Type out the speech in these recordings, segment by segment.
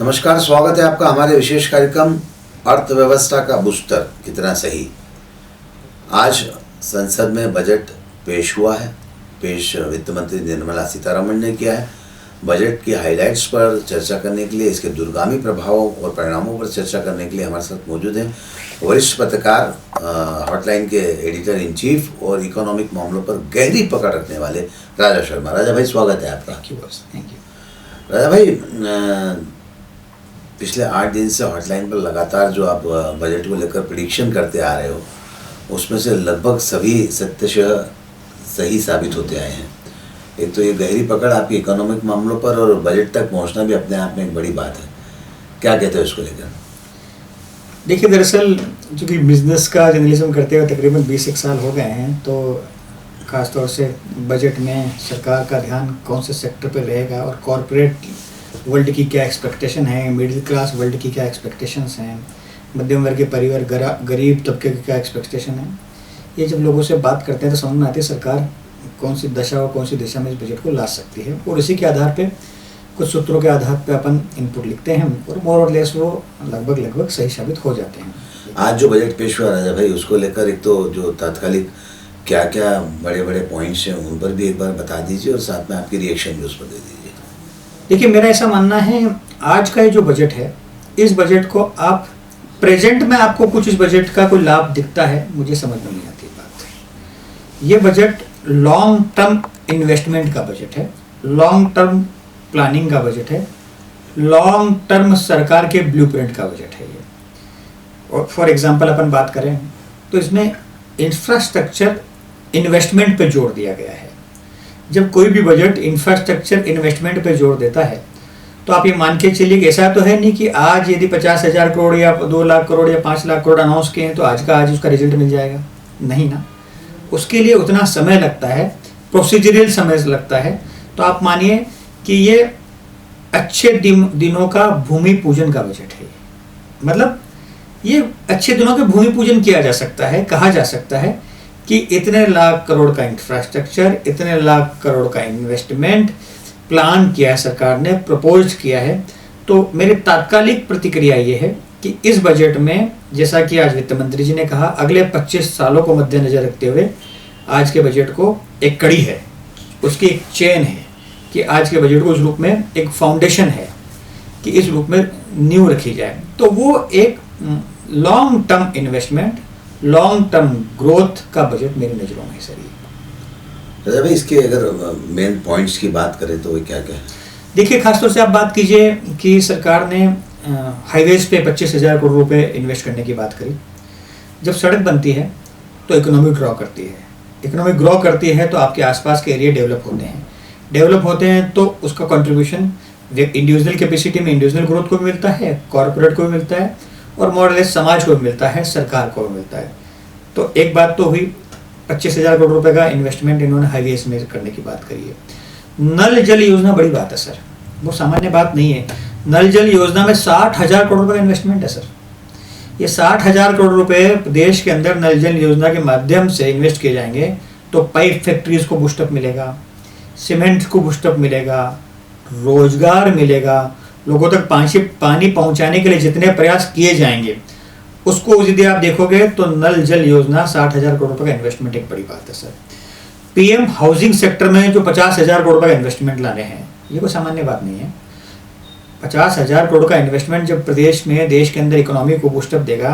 नमस्कार, स्वागत है आपका हमारे विशेष कार्यक्रम अर्थव्यवस्था का बूस्टर कितना सही। आज संसद में बजट पेश हुआ है। पेश वित्त मंत्री निर्मला सीतारमण ने किया है। बजट की हाइलाइट्स पर चर्चा करने के लिए, इसके दूरगामी प्रभावों और परिणामों पर चर्चा करने के लिए हमारे साथ मौजूद हैं वरिष्ठ पत्रकार, हॉटलाइन के एडिटर इन चीफ और इकोनॉमिक मामलों पर गहरी पकड़ रखने वाले राजा शर्मा। राजा भाई, स्वागत है आपका। Thank you. राजा भाई, पिछले 8 दिन से हॉटलाइन पर लगातार जो आप बजट को लेकर प्रेडिक्शन करते आ रहे हो, उसमें से लगभग सभी सत्यशः सही साबित होते आए हैं। एक तो ये गहरी पकड़ आपकी इकोनॉमिक मामलों पर और बजट तक पहुंचना भी अपने आप में एक बड़ी बात है। क्या कहते हो इसको लेकर? देखिए, दरअसल चूँकि बिजनेस का जर्नलिज्म करते हुए तकरीबन 20 साल हो गए हैं, तो ख़ासतौर से बजट में सरकार का ध्यान कौन से सेक्टर पर रहेगा और कॉरपोरेट वर्ल्ड की क्या एक्सपेक्टेशन है, मिडिल क्लास वर्ल्ड की क्या एक्सपेक्टेशंस हैं, मध्यम वर्ग के परिवार, गरीब तबके की क्या एक्सपेक्टेशन है, ये जब लोगों से बात करते हैं तो समझ में आती है सरकार कौन सी दशा और कौन सी दिशा में इस बजट को ला सकती है। और इसी के आधार पे कुछ सूत्रों के आधार पे अपन इनपुट लिखते हैं और मोर और लेस वो लगभग सही साबित हो जाते हैं। आज जो बजट पेश हुआ राजा भाई, उसको लेकर एक तो जो तात्कालिक क्या क्या बड़े बड़े पॉइंट्स हैं उन पर भी एक बार बता दीजिए और साथ में आपकी रिएक्शन भी उस पर दे दीजिए। देखिए, मेरा ऐसा मानना है, आज का ये जो बजट है, इस बजट को आप प्रेजेंट में आपको कुछ इस बजट का कोई लाभ दिखता है, मुझे समझ में नहीं आती बात। ये बजट लॉन्ग टर्म इन्वेस्टमेंट का बजट है, लॉन्ग टर्म प्लानिंग का बजट है, लॉन्ग टर्म सरकार के ब्लूप्रिंट का बजट है ये। और फॉर एग्जांपल अपन बात करें तो इसमें इंफ्रास्ट्रक्चर इन्वेस्टमेंट पे जोर दिया गया है। जब कोई भी बजट इंफ्रास्ट्रक्चर इन्वेस्टमेंट पे जोर देता है तो आप ये मान के चलिए कि ऐसा तो है नहीं कि आज यदि 50,000 करोड़ या 2 लाख करोड़ या 5 लाख करोड़ अनाउंस किए हैं तो आज का आज उसका रिजल्ट मिल जाएगा, नहीं ना। उसके लिए उतना समय लगता है, प्रोसीजरल समय लगता है। तो आप मानिए कि ये अच्छे दिनों का भूमि पूजन का बजट है। मतलब ये अच्छे दिनों के भूमि पूजन किया जा सकता है, कहा जा सकता है कि इतने लाख करोड़ का इंफ्रास्ट्रक्चर, इतने लाख करोड़ का इन्वेस्टमेंट प्लान किया है सरकार ने, प्रपोज किया है। तो मेरी तात्कालिक प्रतिक्रिया ये है कि इस बजट में, जैसा कि आज वित्त मंत्री जी ने कहा, अगले 25 सालों को मद्देनजर रखते हुए आज के बजट को एक कड़ी है, उसकी एक चेन है कि आज के बजट को उस रूप में एक फाउंडेशन है कि इस रूप में नींव रखी जाए। तो वो एक long term investment, long term growth का बजट मेरी नज़रों में सर। राजा भाई, इसके अगर मेन पॉइंट्स की बात करें तो क्या क्या है? देखिए, खासतौर से आप बात कीजिए कि सरकार ने हाईवेज पे 25,000 करोड़ रुपए इन्वेस्ट करने की बात करी। जब सड़क बनती है तो इकोनॉमी ग्रो करती है, इकोनॉमी ग्रो करती है तो आपके आसपास के एरिया डेवलप होते हैं तो उसका कंट्रीब्यूशन इंडिविजुअल कैपेसिटी में इंडिविजुअल ग्रोथ को भी मिलता है, कॉर्पोरेट को भी मिलता है और मॉडलेस समाज को भी मिलता है, सरकार को भी मिलता है। तो एक बात तो हुई, 25,000 करोड़ रुपए का इन्वेस्टमेंट इन्होंने हाईवेज में करने की बात करी है। नल जल योजना बड़ी बात है सर, वो सामान्य बात नहीं है। नल जल योजना में 60,000 करोड़ रुपए का इन्वेस्टमेंट है सर। ये 60,000 करोड़ रुपए देश के अंदर नल जल योजना के माध्यम से इन्वेस्ट किए जाएंगे तो पाइप फैक्ट्रीज को बूस्टअप मिलेगा, सीमेंट को बूस्टअप मिलेगा, रोजगार मिलेगा, लोगों तक पानी पहुंचाने के लिए जितने प्रयास किए जाएंगे उसको यदि आप देखोगे तो नल जल योजना 60,000 करोड़ रुपए का इन्वेस्टमेंट एक बड़ी बात है सर। पीएम हाउसिंग सेक्टर में जो 50,000 करोड़ रुपए का इन्वेस्टमेंट लाने हैं, ये कोई सामान्य बात नहीं है। 50,000 करोड़ का इन्वेस्टमेंट जब प्रदेश में, देश के अंदर इकोनॉमी को बूस्टअप देगा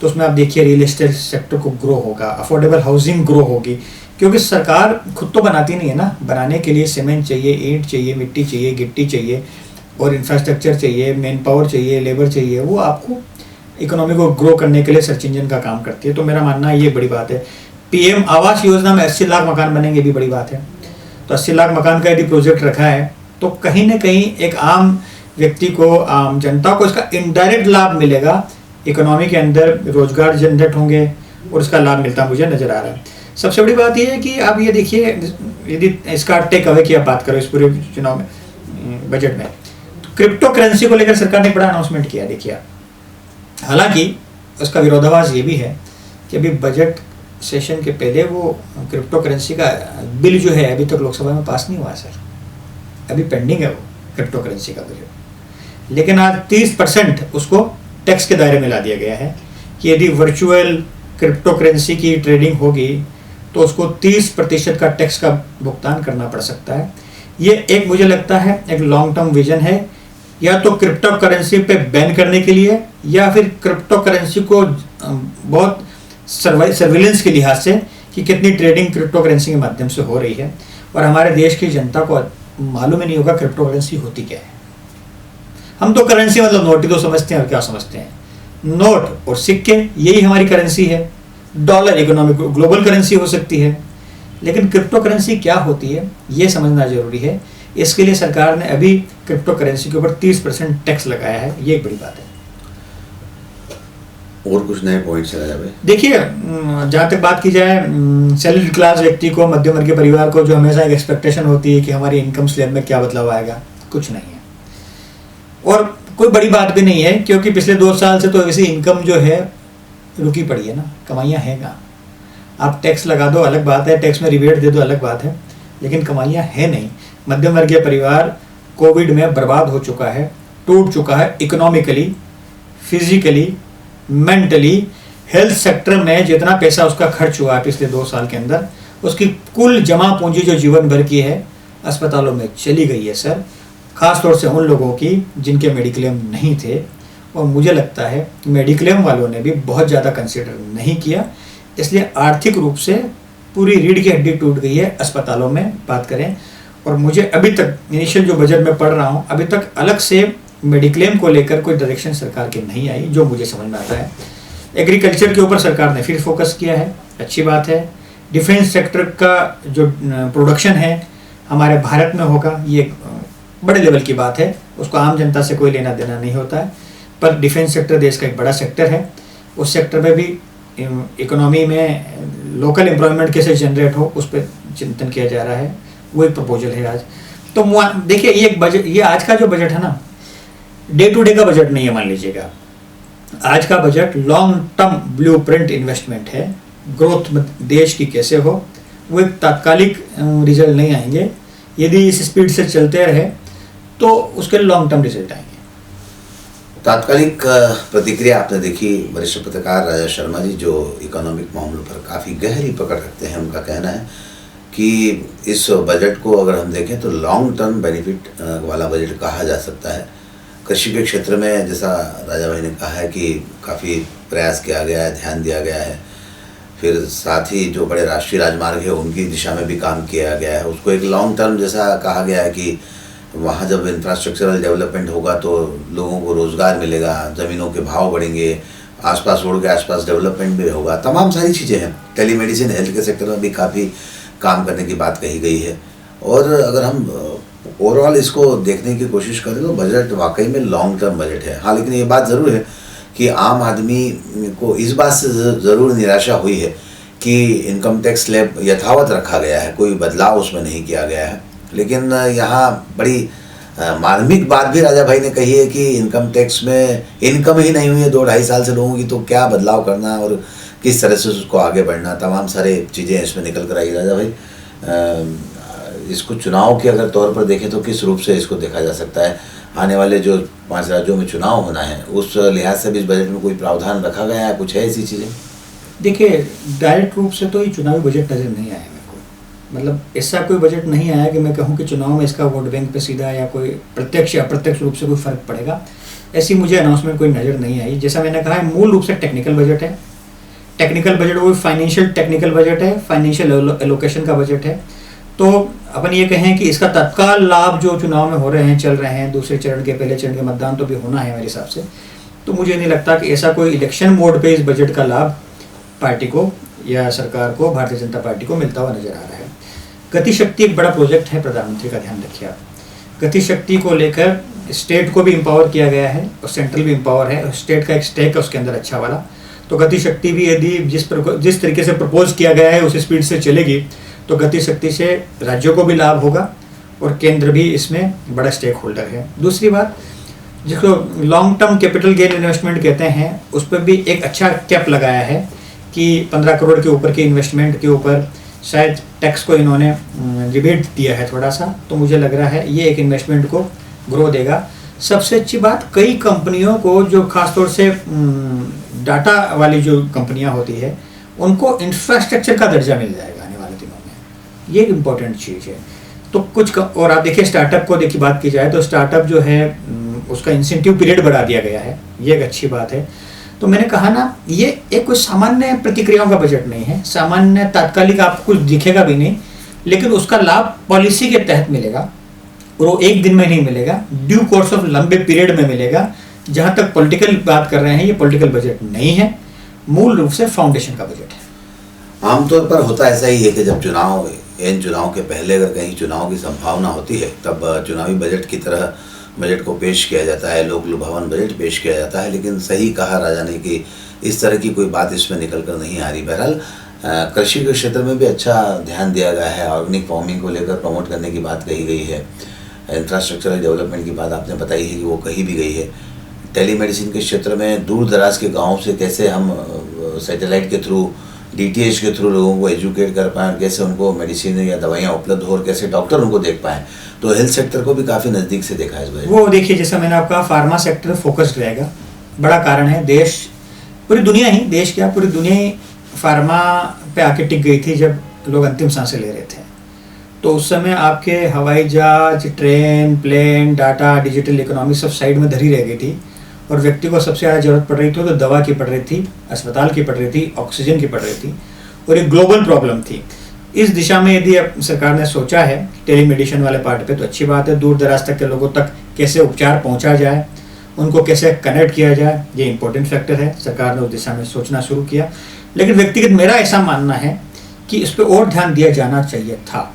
तो उसमें आप देखिए रियल एस्टेट सेक्टर को ग्रो होगा, अफोर्डेबल हाउसिंग ग्रो होगी। क्योंकि सरकार खुद तो बनाती नहीं है ना, बनाने के लिए सीमेंट चाहिए, ईंट चाहिए, मिट्टी चाहिए, गिट्टी चाहिए और इंफ्रास्ट्रक्चर चाहिए, मैन पावर चाहिए, लेबर चाहिए। वो आपको इकोनॉमी को ग्रो करने के लिए सर्च इंजन का काम करती है। तो मेरा मानना है ये बड़ी बात है। पीएम आवास योजना में 80 लाख मकान बनेंगे, भी बड़ी बात है। तो 80 लाख मकान का यदि प्रोजेक्ट रखा है तो कहीं ना कहीं एक आम व्यक्ति को, आम जनता को इसका इनडायरेक्ट लाभ मिलेगा, इकोनॉमी के अंदर रोजगार जनरेट होंगे और इसका लाभ मिलता मुझे नजर आ रहा है। सबसे बड़ी बात यह है कि आप ये देखिए, यदि इसका टेक अवे की आप बात करो इस पूरे चुनाव में, बजट में, तो क्रिप्टो करेंसी को लेकर सरकार ने बड़ा अनाउंसमेंट किया। देखिए, हालांकि उसका विरोधाभास ये भी है कि अभी बजट सेशन के पहले वो क्रिप्टो करेंसी का बिल जो है अभी तक लोकसभा में पास नहीं हुआ सर, अभी पेंडिंग है वो क्रिप्टो करेंसी का बजट। लेकिन आज 30% उसको टैक्स के दायरे में ला दिया गया है कि यदि वर्चुअल क्रिप्टो करेंसी की ट्रेडिंग होगी तो उसको 30% का टैक्स का भुगतान करना पड़ सकता है। ये एक मुझे लगता है एक लॉन्ग टर्म विजन है, या तो क्रिप्टो करेंसी पे बैन करने के लिए या फिर क्रिप्टो करेंसी को बहुत सर्विलेंस के लिहाज से कि कितनी ट्रेडिंग क्रिप्टो करेंसी के माध्यम से हो रही है, और हमारे देश की जनता को मालूम ही नहीं होगा क्रिप्टो करेंसी होती क्या है। हम तो करेंसी मतलब नोट ही तो समझते हैं, और क्या समझते हैं, नोट और सिक्के यही हमारी करेंसी है। डॉलर इकोनॉमिक ग्लोबल करेंसी हो सकती है, लेकिन क्रिप्टो करेंसी क्या होती है ये समझना जरूरी है। इसके लिए सरकार ने अभी क्रिप्टो करेंसी के ऊपर 30% टैक्स लगाया है, ये एक बड़ी बात है। और कुछ नए पॉइंट्स है भाई? देखिए, जहाँ तक बात की जाए सैलरी क्लास व्यक्ति को, मध्यम वर्गीय परिवार को जो हमेशा एक एक्सपेक्टेशन होती है कि हमारी इनकम स्लैब में क्या बदलाव आएगा, कुछ नहीं है, और कोई बड़ी बात भी नहीं है, क्योंकि पिछले 2 साल से तो वैसे इनकम जो है रुकी पड़ी है ना, कमाइयाँ हैं कहाँ। आप टैक्स लगा दो अलग बात है, टैक्स में रिबेट दे दो अलग बात है, लेकिन कमाइयाँ है नहीं। मध्यम वर्गीय परिवार कोविड में बर्बाद हो चुका है, टूट चुका है economically, physically, mentally. Health sector में जितना पैसा उसका खर्च हुआ है पिछले 2 साल के अंदर, उसकी कुल जमा पूंजी जो जीवन भर की है अस्पतालों में चली गई है सर, खास तौर से उन लोगों की जिनके मेडिक्लेम नहीं थे। और मुझे लगता है मेडिक्लेम वालों ने भी बहुत ज़्यादा कंसिडर नहीं किया, इसलिए आर्थिक रूप से पूरी रीढ़ की हड्डी टूट गई है अस्पतालों में बात करें। और मुझे अभी तक इनिशियल जो बजट में पढ़ रहा हूँ, अभी तक अलग से मेडिक्लेम को लेकर कोई डायरेक्शन सरकार की नहीं आई जो मुझे समझ में आता है। एग्रीकल्चर के ऊपर सरकार ने फिर फोकस किया है, अच्छी बात है। डिफेंस सेक्टर का जो प्रोडक्शन है हमारे भारत में होगा, ये एक बड़े लेवल की बात है, उसको आम जनता से कोई लेना देना नहीं होता है, पर डिफेंस सेक्टर देश का एक बड़ा सेक्टर है। उस सेक्टर में भी इकोनॉमी में लोकल एम्प्लॉयमेंट कैसे जनरेट हो उस पर चिंतन किया जा रहा है, वो एक प्रपोजल है आज। तो देखिए, ये एक बजट, ये आज का जो बजट है ना, डे टू डे का बजट नहीं है, मान लीजिएगा। आज का budget long term blueprint investment है, ग्रोथ देश की कैसे हो, वो एक तात्कालिक रिजल्ट नहीं आएंगे। यदि इस स्पीड से चलते रहे तो उसके लॉन्ग टर्म रिजल्ट आएंगे। तात्कालिक प्रतिक्रिया आपने देखी वरिष्ठ पत्रकार राजा शर्मा जी, जो इकोनॉमिक मामलों पर काफ़ी गहरी पकड़ रखते हैं। उनका कहना है कि इस बजट को अगर हम देखें तो लॉन्ग टर्म बेनिफिट वाला बजट कहा जा सकता है। कृषि के क्षेत्र में जैसा राजा भाई ने कहा है कि काफ़ी प्रयास किया गया है, ध्यान दिया गया है। फिर साथ ही जो बड़े राष्ट्रीय राजमार्ग है उनकी दिशा में भी काम किया गया है, उसको एक लॉन्ग टर्म जैसा कहा गया है कि वहाँ जब इंफ्रास्ट्रक्चरल डेवलपमेंट होगा तो लोगों को रोज़गार मिलेगा, ज़मीनों के भाव बढ़ेंगे, आसपास रोड के आसपास डेवलपमेंट भी होगा, तमाम सारी चीज़ें हैं। टेलीमेडिसिन, हेल्थ के सेक्टर में भी काफ़ी काम करने की बात कही गई है। और अगर हम ओवरऑल इसको देखने की कोशिश करें तो बजट वाकई में लॉन्ग टर्म बजट है। हाँ, लेकिन ये बात ज़रूर है कि आम आदमी को इस बात से ज़रूर निराशा हुई है कि इनकम टैक्स स्लैब यथावत रखा गया है, कोई बदलाव उसमें नहीं किया गया है। लेकिन यहाँ बड़ी मार्मिक बात भी राजा भाई ने कही है कि इनकम टैक्स में इनकम ही नहीं हुई है 2-2.5 साल से लोगों की, तो क्या बदलाव करना और किस तरह से उसको आगे बढ़ना, तमाम सारे चीज़ें इसमें निकल कर आई। राजा भाई, इसको चुनाव के अगर तौर पर देखें तो किस रूप से इसको देखा जा सकता है? आने वाले जो 5 राज्यों में चुनाव होना है उस लिहाज से भी इस बजट में कोई प्रावधान रखा गया है, कुछ है ऐसी चीज़ें? देखिए, डायरेक्ट रूप से तो ये चुनावी बजट नज़र नहीं आया मेरे को, मतलब ऐसा कोई बजट नहीं आया कि मैं कहूँ कि चुनाव में इसका वोट बैंक पे सीधा या कोई प्रत्यक्ष या अप्रत्यक्ष रूप से कोई फर्क पड़ेगा, ऐसी मुझे अनाउंसमेंट कोई नज़र नहीं आई। जैसा मैंने कहा है, मूल रूप से टेक्निकल बजट है। टेक्निकल बजट वो फाइनेंशियल टेक्निकल बजट है, फाइनेंशियल एलोकेशन का बजट है। तो अपन ये कहें कि इसका तत्काल लाभ जो चुनाव में हो रहे हैं, चल रहे हैं, दूसरे चरण के, पहले चरण के मतदान तो भी होना है मेरे हिसाब से, तो मुझे नहीं लगता कि ऐसा कोई इलेक्शन मोड पे इस बजट का लाभ पार्टी को या सरकार को, भारतीय जनता पार्टी को मिलता हुआ नजर आ रहा है। गति शक्ति एक बड़ा प्रोजेक्ट है प्रधानमंत्री का, ध्यान रखिए आप। गति शक्ति को लेकर स्टेट को भी एम्पावर किया गया है और सेंट्रल भी एम्पावर है, और स्टेट का एक स्टेक है उसके अंदर अच्छा वाला। तो गति शक्ति भी यदि जिस तरीके से प्रपोज किया गया है उस स्पीड से चलेगी तो गति शक्ति से राज्यों को भी लाभ होगा और केंद्र भी इसमें बड़ा स्टेक होल्डर है। दूसरी बात, जिसको long term capital gain investment कहते हैं, उस पर भी एक अच्छा कैप लगाया है कि 15 करोड़ के ऊपर के इन्वेस्टमेंट के ऊपर शायद टैक्स को इन्होंने रिबेट दिया है थोड़ा सा, तो मुझे लग रहा है ये एक इन्वेस्टमेंट को ग्रो देगा। सबसे अच्छी बात, कई कंपनियों को जो खासतौर से डाटा वाली जो कंपनियां होती है उनको इंफ्रास्ट्रक्चर का दर्जा मिल जाएगा आने वाले दिनों में। ये एक इम्पोर्टेंट चीज़ है। तो और आप देखिए स्टार्टअप को देखिए बात की जाए तो स्टार्टअप जो है उसका इंसेंटिव पीरियड बढ़ा दिया गया है, ये एक अच्छी बात है। तो मैंने कहा ना, ये एक कोई सामान्य प्रतिक्रियाओं का बजट नहीं है, सामान्य तात्कालिक आपको कुछ दिखेगा भी नहीं, लेकिन उसका लाभ पॉलिसी के तहत मिलेगा और वो एक दिन में नहीं मिलेगा, ड्यू कोर्स ऑफ लंबे पीरियड में मिलेगा। जहाँ तक पॉलिटिकल बात कर रहे हैं, ये पॉलिटिकल बजट नहीं है, मूल रूप से फाउंडेशन का बजट है। आमतौर पर होता ऐसा ही है कि जब इन चुनाव के पहले अगर कहीं चुनाव की संभावना होती है तब चुनावी बजट की तरह बजट को पेश किया जाता है, लोक लुभावन बजट पेश किया जाता है। लेकिन सही कहा राजा ने कि इस तरह की कोई बात इसमें निकल कर नहीं आ रही। बहरहाल कृषि के क्षेत्र में भी अच्छा ध्यान दिया गया है, ऑर्गेनिक फार्मिंग को लेकर प्रमोट करने की बात कही गई है, इंफ्रास्ट्रक्चरल डेवलपमेंट की बात आपने बताई है कि वो कही भी गई है। टेलीमेडिसिन के क्षेत्र में दूर दराज के गाँव से कैसे हम सैटेलाइट के थ्रू, DTH के थ्रू लोगों को एजुकेट कर पाएँ, कैसे उनको मेडिसिन या दवाइयाँ उपलब्ध हो और कैसे डॉक्टर उनको देख पाएँ। तो हेल्थ सेक्टर को भी काफ़ी नज़दीक से देखा है इस बजट। वो देखिए, जैसा मैंने आपका फार्मा सेक्टर फोकस्ड रहेगा, बड़ा कारण है। देश, पूरी दुनिया ही, देश क्या पूरी दुनिया ही फार्मा पे आके टिक गई थी जब लोग अंतिम सांसें ले रहे थे। तो उस समय आपके हवाई जहाज, train, plane, data, digital economy सब साइड में धरी रह गई थी और व्यक्ति को सबसे ज़्यादा जरूरत पड़ रही थी तो दवा की पड़ रही थी, अस्पताल की पड़ रही थी, ऑक्सीजन की पड़ रही थी और एक ग्लोबल प्रॉब्लम थी। इस दिशा में यदि अब सरकार ने सोचा है टेलीमेडिसिन वाले पार्ट पे, तो अच्छी बात है। दूर दराज तक के लोगों तक कैसे उपचार पहुंचा जाए, उनको कैसे कनेक्ट किया जाए, ये इंपॉर्टेंट फैक्टर है। सरकार ने उस दिशा में सोचना शुरू किया। लेकिन व्यक्तिगत मेरा ऐसा मानना है कि इस पर और ध्यान दिया जाना चाहिए था।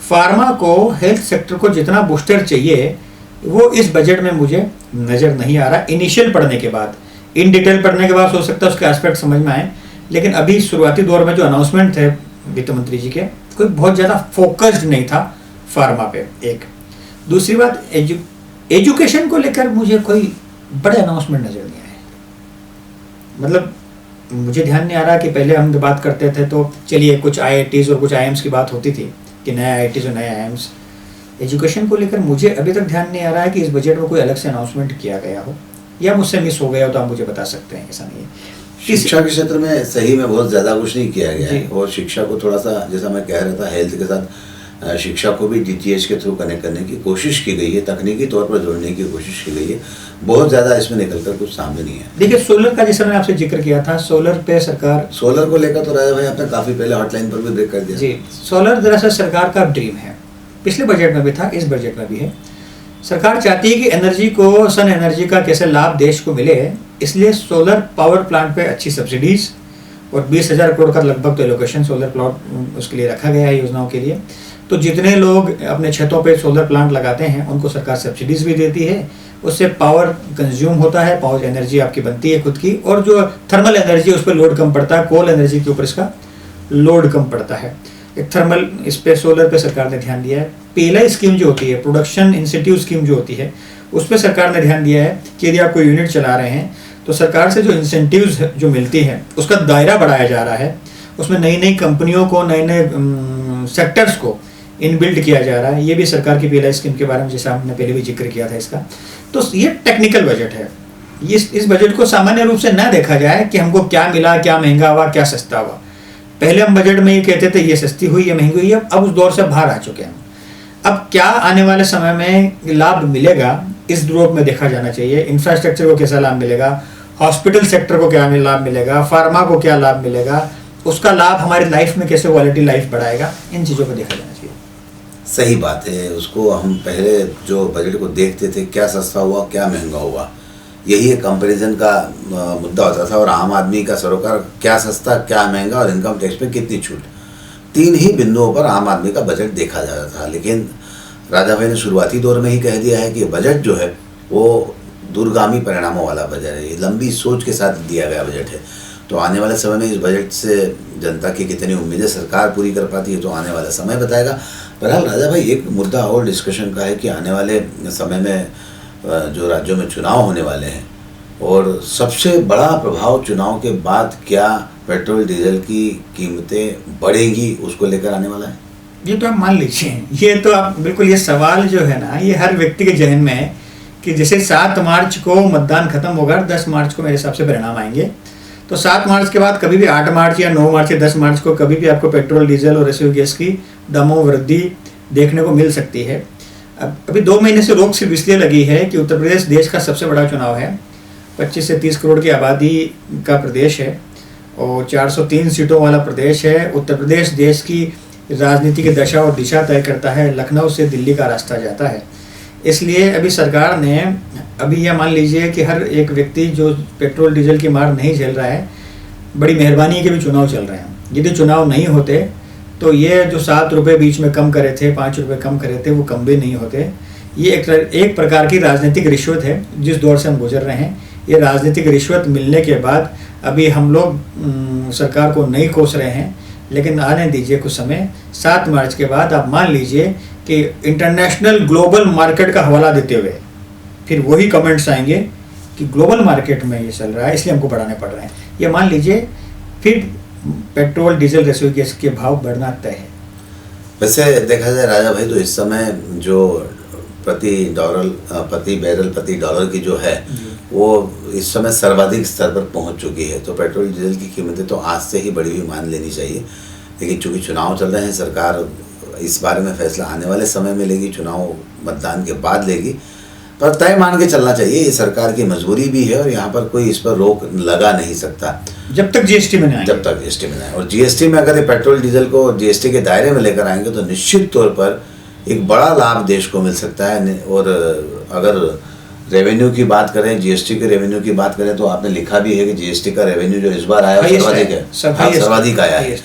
फार्मा को, हेल्थ सेक्टर को जितना बूस्टर चाहिए वो इस बजट में मुझे नज़र नहीं आ रहा। इनिशियल पढ़ने के बाद, इन डिटेल पढ़ने के बाद हो सकता है उसके एस्पेक्ट समझ में आए, लेकिन अभी शुरुआती दौर में जो अनाउंसमेंट थे वित्त मंत्री जी के, कोई बहुत ज़्यादा फोकस्ड नहीं था फार्मा पे। एक दूसरी बात, एजुकेशन को लेकर मुझे कोई बड़े अनाउंसमेंट नज़र नहीं आए। मतलब मुझे ध्यान नहीं आ रहा कि पहले हम बात करते थे तो चलिए कुछ IITs और कुछ IIMs की बात होती थी कि नए IITs और नए IIMs। एजुकेशन को लेकर मुझे अभी तक ध्यान नहीं आ रहा है कि इस बजट में कोई अलग से अनाउंसमेंट किया गया हो, या मुझसे मिस हो गया हो तो आप मुझे बता सकते हैं, ऐसा नहीं है। शिक्षा के क्षेत्र में सही में बहुत ज़्यादा कुछ नहीं किया गया है और शिक्षा को थोड़ा सा, जैसा मैं कह रहा था, हेल्थ के साथ शिक्षा को भी DTH के थ्रू कनेक्ट करने की कोशिश की गई है, तकनीकी तौर पर जोड़ने की कोशिश की गई है। बहुत ज़्यादा इसमें निकलकर कुछ सामने नहीं है। देखिए सोलर का, जैसा मैंने आपसे जिक्र किया था, सोलर पे सरकार, सोलर को लेकर तो राजा भाई आपने काफ़ी पहले हॉटलाइन पर भी ब्रेक कर दिया। जी, सोलर दरअसल सरकार का ड्रीम है, पिछले बजट में भी था, इस बजट में भी है। सरकार चाहती है कि एनर्जी को, सन एनर्जी का कैसे लाभ देश को मिले, इसलिए सोलर पावर प्लांट पे अच्छी सब्सिडीज और 20,000 करोड़ का लगभग तो एलोकेशन सोलर प्लांट उसके लिए रखा गया है, योजनाओं के लिए। तो जितने लोग अपने छतों पे सोलर प्लांट लगाते हैं उनको सरकार सब्सिडीज भी देती है, उससे पावर कंज्यूम होता है, पावर एनर्जी आपकी बनती है खुद की, और जो थर्मल एनर्जी उस पर लोड कम पड़ता है, कोल एनर्जी के ऊपर इसका लोड कम पड़ता है। एक थर्मल, इस पे सोलर पे सरकार ने ध्यान दिया है। पीएलआई स्कीम जो होती है, प्रोडक्शन इंसेंटिव स्कीम जो होती है, उस पर सरकार ने ध्यान दिया है कि यदि आप कोई यूनिट चला रहे हैं तो सरकार से जो इंसेंटिव्स जो मिलती है उसका दायरा बढ़ाया जा रहा है, उसमें नई नई कंपनियों को, नए नए सेक्टर्स को इनबिल्ड किया जा रहा है। ये भी सरकार की पीएलआई स्कीम के बारे में जैसा हमने पहले भी जिक्र किया था इसका। तो ये टेक्निकल बजट है। इस बजट को सामान्य रूप से न देखा जाए कि हमको क्या मिला, क्या महंगा हुआ, क्या सस्ता हुआ। पहले हम बजट में ये कहते थे ये सस्ती हुई, ये महंगी हुई, अब उस दौर से बाहर आ चुके हैं। अब क्या आने वाले समय में लाभ मिलेगा, इस रूप में देखा जाना चाहिए। इंफ्रास्ट्रक्चर को कैसा लाभ मिलेगा, हॉस्पिटल सेक्टर को क्या लाभ मिलेगा, फार्मा को क्या लाभ मिलेगा, उसका लाभ हमारी लाइफ में कैसे क्वालिटी लाइफ बढ़ाएगा, इन चीज़ों को देखा जाना चाहिए। सही बात है। उसको हम पहले जो बजट को देखते थे, क्या सस्ता हुआ, क्या महंगा हुआ, यही एक कंपैरिजन का मुद्दा होता था। और आम आदमी का सरोकार, क्या सस्ता, क्या महंगा और इनकम टैक्स पे कितनी छूट, 3 ही बिंदुओं पर आम आदमी का बजट देखा जाता था। लेकिन राजा भाई ने शुरुआती दौर में ही कह दिया है कि बजट जो है वो दूरगामी परिणामों वाला बजट है, ये लंबी सोच के साथ दिया गया बजट है। तो आने वाले समय में इस बजट से जनता की कितनी उम्मीदें सरकार पूरी कर पाती है तो आने वाला समय बताएगा। बहरहाल राजा भाई, एक मुद्दा और डिस्कशन का है कि आने वाले समय में जो राज्यों में चुनाव होने वाले हैं और सबसे बड़ा प्रभाव चुनाव के बाद क्या पेट्रोल डीजल की कीमतें बढ़ेंगी उसको लेकर आने वाला है। ये तो आप मान लीजिए, ये तो आप बिल्कुल, ये सवाल जो है ना, ये हर व्यक्ति के जहन में है कि जैसे 7 मार्च को मतदान खत्म होगा, 10 मार्च को मेरे हिसाब से परिणाम आएंगे, तो 7 मार्च के बाद कभी भी 8 मार्च या 9 मार्च या 10 मार्च को कभी भी आपको पेट्रोल, डीजल और रसोई गैस की दामों वृद्धि देखने को मिल सकती है। अब अभी 2 महीने से रोक सिर्फ इसलिए लगी है कि उत्तर प्रदेश देश का सबसे बड़ा चुनाव है, 25 से 30 करोड़ की आबादी का प्रदेश है और 403 सीटों वाला प्रदेश है। उत्तर प्रदेश देश की राजनीति की दशा और दिशा तय करता है, लखनऊ से दिल्ली का रास्ता जाता है। इसलिए अभी सरकार ने अभी यह मान लीजिए कि हर एक व्यक्ति जो पेट्रोल डीजल की मार नहीं झेल रहा है, बड़ी मेहरबानी है कि भी चुनाव चल रहे हैं। यदि चुनाव नहीं होते तो ये जो 7 रुपये बीच में कम करे थे, 5 रुपये कम करे थे, वो कम भी नहीं होते। ये एक प्रकार की राजनीतिक रिश्वत है जिस दौर से हम गुजर रहे हैं। ये राजनीतिक रिश्वत मिलने के बाद अभी हम लोग सरकार को नहीं कोस रहे हैं, लेकिन आने दीजिए कुछ समय। 7 मार्च के बाद आप मान लीजिए कि इंटरनेशनल ग्लोबल मार्केट का हवाला देते हुए फिर वही कमेंट्स आएंगे कि ग्लोबल मार्केट में ये चल रहा है इसलिए हमको बढ़ाने पड़ रहे हैं। ये मान लीजिए फिर पेट्रोल, डीजल, रसोई गैस के भाव बढ़ना तय है। वैसे देखा जाए राजा भाई, तो इस समय जो प्रति बैरल प्रति डॉलर की जो है वो इस समय सर्वाधिक स्तर पर पहुंच चुकी है। तो पेट्रोल डीजल की कीमतें तो आज से ही बढ़ी हुई मान लेनी चाहिए, लेकिन चूंकि चुनाव चल रहे हैं, सरकार इस बारे में फैसला आने वाले समय में लेगी, चुनाव मतदान के बाद लेगी। पर तय मान के चलना चाहिए, ये सरकार की मजबूरी भी है और यहाँ पर कोई इस पर रोक लगा नहीं सकता जब तक जीएसटी में नहीं, जब तक जीएसटी में नहीं। और जीएसटी में अगर ये पेट्रोल डीजल को जीएसटी के दायरे में लेकर आएंगे तो निश्चित तौर पर एक बड़ा लाभ देश को मिल सकता है। और अगर रेवेन्यू की बात करें, जीएसटी के रेवेन्यू की बात करें, तो आपने लिखा भी है कि जीएसटी का रेवेन्यू जो इस बार आया सर्वाधिक है, सर्वाधिक आया है।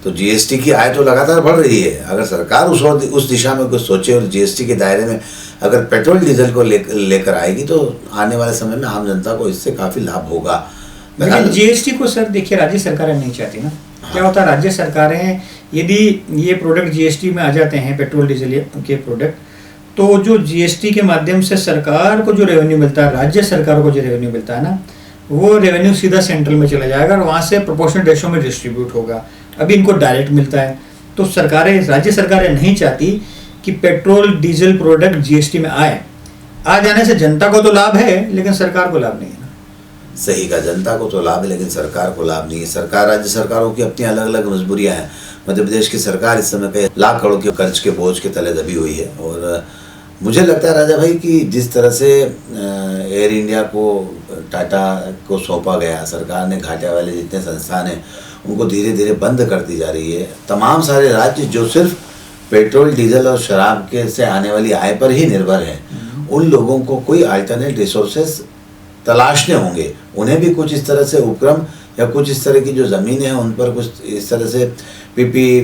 तो जीएसटी की आय तो लगातार बढ़ रही है। अगर सरकार उस दिशा में कुछ सोचे और जीएसटी के दायरे में अगर पेट्रोल डीजल को लेकर आएगी तो आने वाले समय में आम जनता को इससे काफ़ी लाभ होगा। लेकिन जीएसटी को सर देखिए, राज्य सरकारें नहीं चाहती ना। हाँ। क्या होता है, राज्य सरकारें यदि ये प्रोडक्ट जीएसटी में आ जाते हैं, पेट्रोल डीजल के प्रोडक्ट, तो जो जीएसटी के माध्यम से सरकार को जो रेवेन्यू मिलता है, राज्य सरकारों को जो रेवेन्यू मिलता है ना, वो रेवेन्यू सीधा सेंट्रल में चला जाएगा और वहाँ से प्रोपोर्शनल रेशो में डिस्ट्रीब्यूट होगा। अभी इनको डायरेक्ट मिलता है। तो सरकारें, राज्य सरकारें नहीं चाहती कि पेट्रोल डीजल प्रोडक्ट जीएसटी में आए। आ जाने से जनता को तो लाभ है लेकिन सरकार को लाभ नहीं है ना। सही का, जनता को तो लाभ है लेकिन सरकार को लाभ नहीं है। सरकार, राज्य सरकारों की अपनी अलग अलग मजबूरियां हैं। मध्य प्रदेश की सरकार इस समय कई लाख करोड़ के कर्ज के बोझ के तले दबी हुई है। और मुझे लगता है राजा भाई कि जिस तरह से एयर इंडिया को टाटा को सौंपा गया, सरकार ने घाटे वाले जितने संस्थान हैं उनको धीरे धीरे बंद करती जा रही है। तमाम सारे राज्य जो सिर्फ पेट्रोल, डीजल और शराब के से आने वाली आय पर ही निर्भर हैं, उन लोगों को कोई अल्टरनेट रिसोर्सेज तलाशने होंगे। उन्हें भी कुछ इस तरह से उपक्रम या कुछ इस तरह की जो ज़मीनें हैं उन पर कुछ इस तरह से पीपी,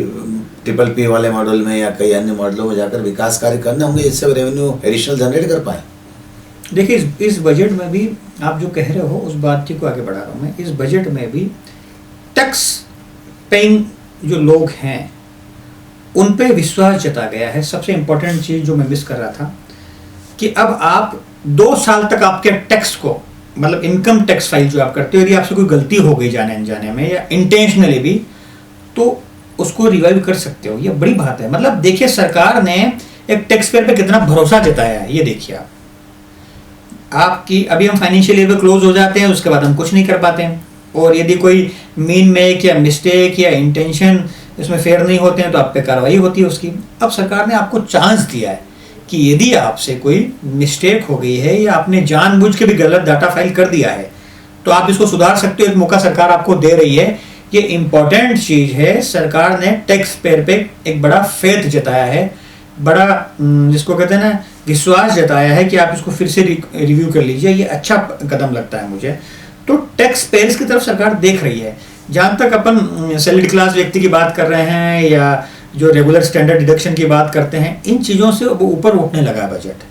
ट्रिपल पी वाले मॉडल में या कई अन्य मॉडलों में जाकर विकास कार्य करने होंगे, इससे रेवेन्यू एडिशनल जनरेट कर पाए। देखिए, इस बजट में भी आप जो कह रहे हो उस बात को आगे बढ़ा रहा हूँ मैं। इस बजट में भी टैक्स पेइंग जो लोग हैं उन पे विश्वास जता गया है। सबसे इम्पोर्टेंट चीज़ जो मैं मिस कर रहा था कि अब आप 2 साल तक आपके टैक्स को, मतलब इनकम टैक्स फाइल जो आप करते हो, यदि आपसे कोई गलती हो गई जाने अनजाने में या इंटेंशनली भी, तो उसको रिवाइव कर सकते हो। ये बड़ी बात है। मतलब देखिए, सरकार ने एक टैक्स पेयर पे कितना भरोसा जताया है। ये देखिए आपकी अभी हम फाइनेंशियल ईयर पे क्लोज हो जाते हैं, उसके बाद हम कुछ नहीं कर पाते हैं। और यदि कोई मीन मेक या मिस्टेक या इंटेंशन इसमें फेयर नहीं होते हैं तो आप पे कार्रवाई होती है उसकी। अब सरकार ने आपको चांस दिया है कि यदि आपसे कोई मिस्टेक हो गई है या आपने जानबूझ के भी गलत डाटा फाइल कर दिया है तो आप इसको सुधार सकते हो। एक मौका सरकार आपको दे रही है। ये इंपॉर्टेंट चीज़ है। सरकार ने टैक्स पेयर पे एक बड़ा फेथ जताया है, बड़ा जिसको कहते हैं ना विश्वास जताया है कि आप इसको फिर से रिव्यू कर लीजिए। ये अच्छा कदम लगता है मुझे। तो टैक्स पेयर्स की तरफ सरकार देख रही है। जहाँ तक अपन सैलरी क्लास व्यक्ति की बात कर रहे हैं या जो रेगुलर स्टैंडर्ड डिडक्शन की बात करते हैं, इन चीज़ों से ऊपर उठने लगा बजट।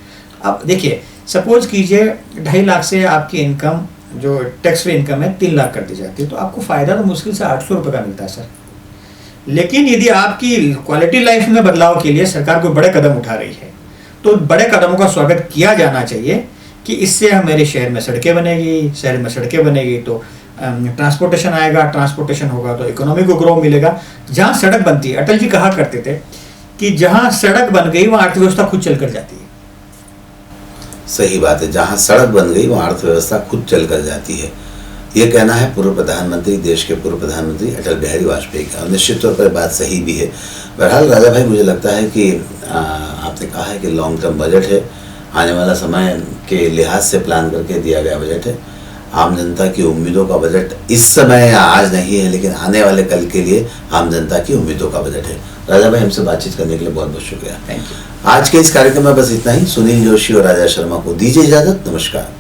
अब देखिए, सपोज कीजिए 2.5 लाख से आपकी इनकम जो टैक्स फ्री इनकम है 3 लाख कर दी जाती है, तो आपको फ़ायदा तो मुश्किल से 800 रुपये का मिलता है सर। लेकिन यदि आपकी क्वालिटी लाइफ में बदलाव के लिए सरकार कोई बड़े कदम उठा रही है तो बड़े कदमों का स्वागत किया जाना चाहिए कि इससे हमारे शहर में सड़कें बनेगी, शहर में सड़कें बनेगी तो ट्रांसपोर्टेशन आएगा, ट्रांसपोर्टेशन होगा तो इकोनॉमी को ग्रो मिलेगा। जहाँ सड़क बनती है, अटल जी कहा करते थे कि जहाँ सड़क बन गई वहाँ अर्थव्यवस्था खुद चल कर जाती है। सही बात है, जहाँ सड़क बन गई वहाँ अर्थव्यवस्था खुद चल कर जाती है। ये कहना है पूर्व प्रधानमंत्री, देश के पूर्व प्रधानमंत्री अटल बिहारी वाजपेयी का, और निश्चित तौर पर बात सही भी है। बहरहाल राजा भाई, मुझे लगता है कि आपने कहा है कि लॉन्ग टर्म बजट है, आने वाला समय के लिहाज से प्लान करके दिया गया बजट है। आम जनता की उम्मीदों का बजट इस समय या आज नहीं है, लेकिन आने वाले कल के लिए आम जनता की उम्मीदों का बजट है। राजा भाई, हमसे बातचीत करने के लिए बहुत बहुत शुक्रिया। Thank you. आज के इस कार्यक्रम में बस इतना ही। सुनील जोशी और राजा शर्मा को दीजिए इजाजत। नमस्कार।